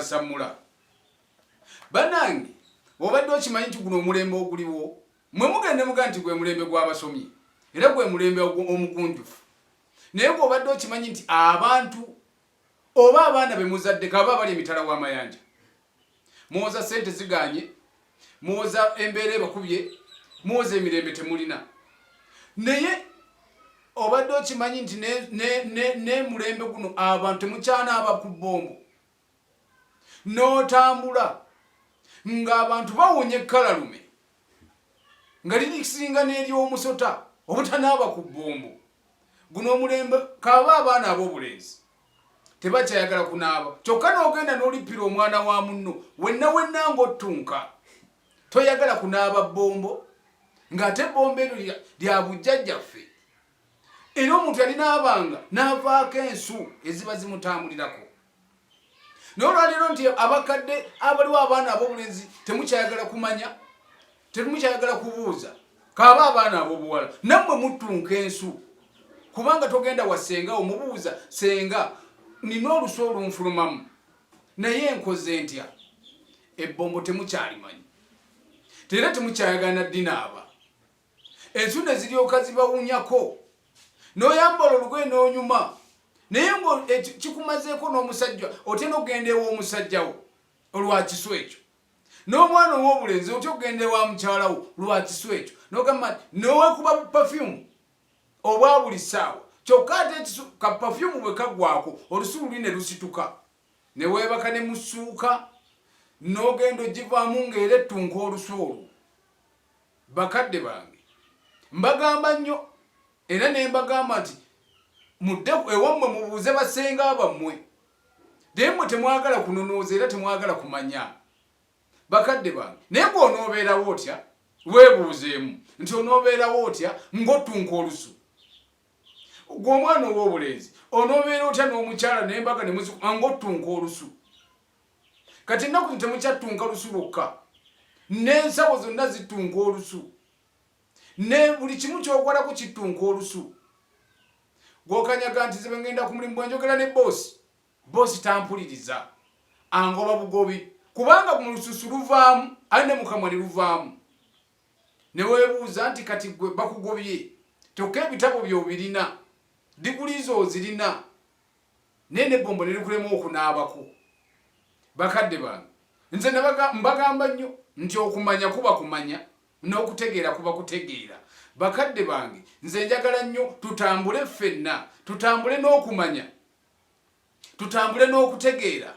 Samula banange obadde okimanyi nti guno omulembe oguliwo mwe mugende muga nti gwe mulembe gw'abasomi era gwe mulembe omugunjufu naye obadde okimanyi nti abantu oba abaana bemuzadde kaba bali emitala w'amayanja muwoza sente ziganye muwoza embeera ebakubye muwoza emirembe temulina naye obadde okimanyi nti ne mulembe guno abantu temukyana abakubombo n'otambula ng'abantu bawonye ekkalalume nga lirikisinga n'ery'omusota obutanaaba ku bbombo guno omulembe kaba abaana ab'obulenzi tebakyayagala kunaaba kyokka n'ogenda n'olippira omwana wa munno wenna ng'ottunka toyagala kunaaba bbombo ng'ate bbombo eryo lya bujjajjaffe era omuntu yalinaabanga n'avaako ensu eziba zimutambulirako n'olwaliro nti abakadde abaliwo abaana ab'obulenzi temukyayagala kumanya temukyayagala kubuuza kaaba abaana ab'obuwala nammwe muttunka ensu kubanga togenda wa senga omubuuza senga nina olusu olunfulumamu naye enkoze ntya ebbombo temukyalimanyi era temukyayagala naddinaaba ensu ne ziryoka zibawunyako n'oyambala olugoye n'onyuma naye ngo kikumazeeko n'omusajja otya n'ogenda ew'omusajjawo olwakisu ekyo n'omwana ow'obulenzi otya ogenda ewa mukyalawo lwakisu ekyo n'ogamba n'owekuba perfume obwa buli ssaawa kyokka ate ka perfume bwe kaggwako olusu luli ne lusituka ne weebaka ne musuuka n'ogenda ogivaamu ng'era ettunka olusu olwo bakadde bange mbagamba nnyo era ne mbagamba nti mudde ewammwe mubuuze basenga bammwe naye mmwe temwagala kunonooza era temwagala kumanya bakadde bange naye ng'onoobeerawo otya weebuuzeemu nti onoobeerawo otya ng'ottunka olusu gw'omwana ow'obulenzi onoobeera otya n'omukyala n'embaga ne muziku ng'ottunka olusu kati ennaku zi temukyattunka lusu lwokka n'ensawo zonna zittunka olusu ne buli kimu ky'okolako kittunka olusu gwokanyaga nti zibe ngenda ku mulimu bwenjogera ne boosi tampuliriza angoba bugobi kubanga mu lususu luvaamu ali ne mukamwa ne luvaamu ne weebuuza nti kati gwe bakugobye kyokka ebitabo by'obirina diguliizo ozirina naye n'ebbombo ne likulema okunaabako bakadde bange nze mbagamba nnyo nti okumanya kuba kumanya n'okutegeera kuba kutegeera bakadde bange nze njagala nnyo tutambule ffenna tutambule n'okumanya tutambule n'okutegeera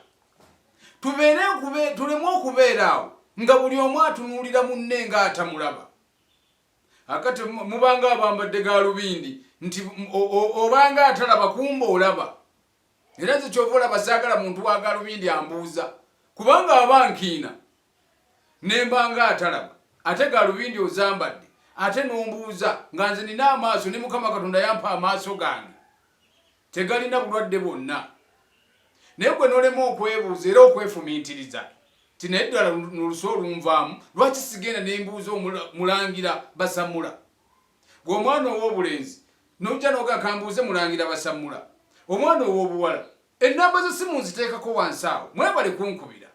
tuleme okubeera awo nga buli omu atunuulira munne ng'atamulaba akati mubanga abambadde galubindi nti obanga atalaba kumba olaba era nze kyova olaba saagala muntu wa galubindi ambuuza kubanga abankiina nembanga atalaba ate galubindi ozambadde ate nombuuza nga nze nina amaaso ne Mukama Katonda yampa amaaso gange tegalina bulwadde bwonna naye gwe nolema okwebuuza era okwefumiitiriza ti naye ddala nolusu olunvaamu lwaki sigenda nembuuza mulangira basamula gwe omwana ow'obulenzi nojja noga kambuuze mulangira basamula omwana ow'obuwala ennamba z'essimu nziteekako wansi awo mwebale kunkubira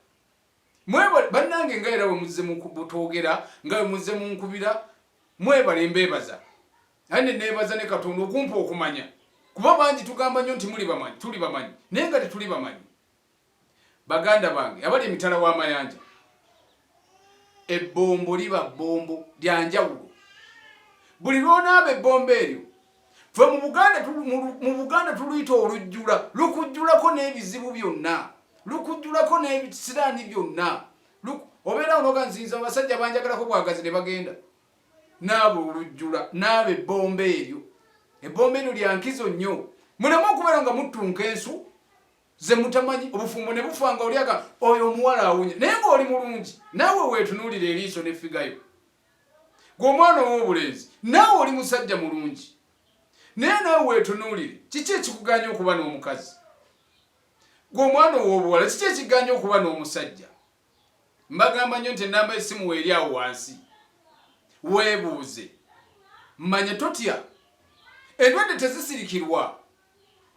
mwebale bannange nga era bwe muzze mubutwogera nga bwe muzze munkubira mwebale mbeebaza aye ne neebaza ne Katonda okumpa okumanya kuba bangi tugamba nnyo nti tuli bamanyi naye nga tetuli bamanyi baganda bange abali emitala w'amayanja ebbombo liba bbombo lya njawulo buli lw'onaaba ebbombo eryo fe mu Buganda tuluyita olujjula lukujjulako n'ebizibu byonna lukujjulako n'ebisiraani byonna obeera onoga nzinza abasajja banjagalako bwagazi ne bagenda naabo olujjula naabo ebbombo eryo lya nkizo nnyo muleme okubeera nga muttunka ensu ze mutamanyi obufumbo ne bufanga olyaga oyo omuwala awunya naye ng'oli mulungi naawe weetunuulira eriiso n'effigayo gw'omwana ow'obulenzi naawe oli musajja mulungi naye naawe weetunuulire kiki ekikuganya okuba n'omukazi gw'omwana ow'obuwala kiki ekiganya okuba n'omusajja mbagamba nnyo nti ennamba essimu weeri awo wansi weebuuze manya totya endwadde tezisirikirwa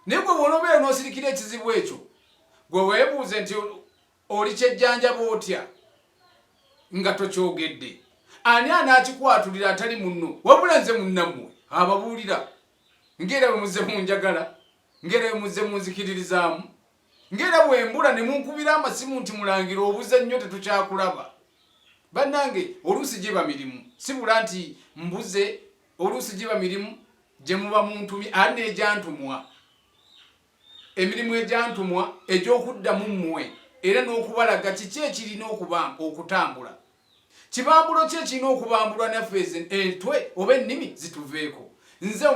naye gwe bw'onoobeera n'osirikira ekizibu ekyo gwe weebuuze nti oli kyejjanjaba otya nga tokyogedde? Ani anaakikwatulira atali munno wabula nze munnammwe ababuulira ngera bwe muzze munjagala, ngera bwe muzze munzikiririzaamu, ngera bwe mbula ne munkubira amasimu nti mulangira obuze nnyo tetukyakulaba. Bannange oluusi giba mirimu, sibula nti mbuze, oluusi giba mirimu gye muba muntumye ali n'egyantumwa, emirimu egyantumwa egy'okuddamu mmwe era n'okubalaga kiki ekirina okutambula. Kibambulo ki ekirina okubambulwa naffe entwe oba ennimi zituveeko. Nze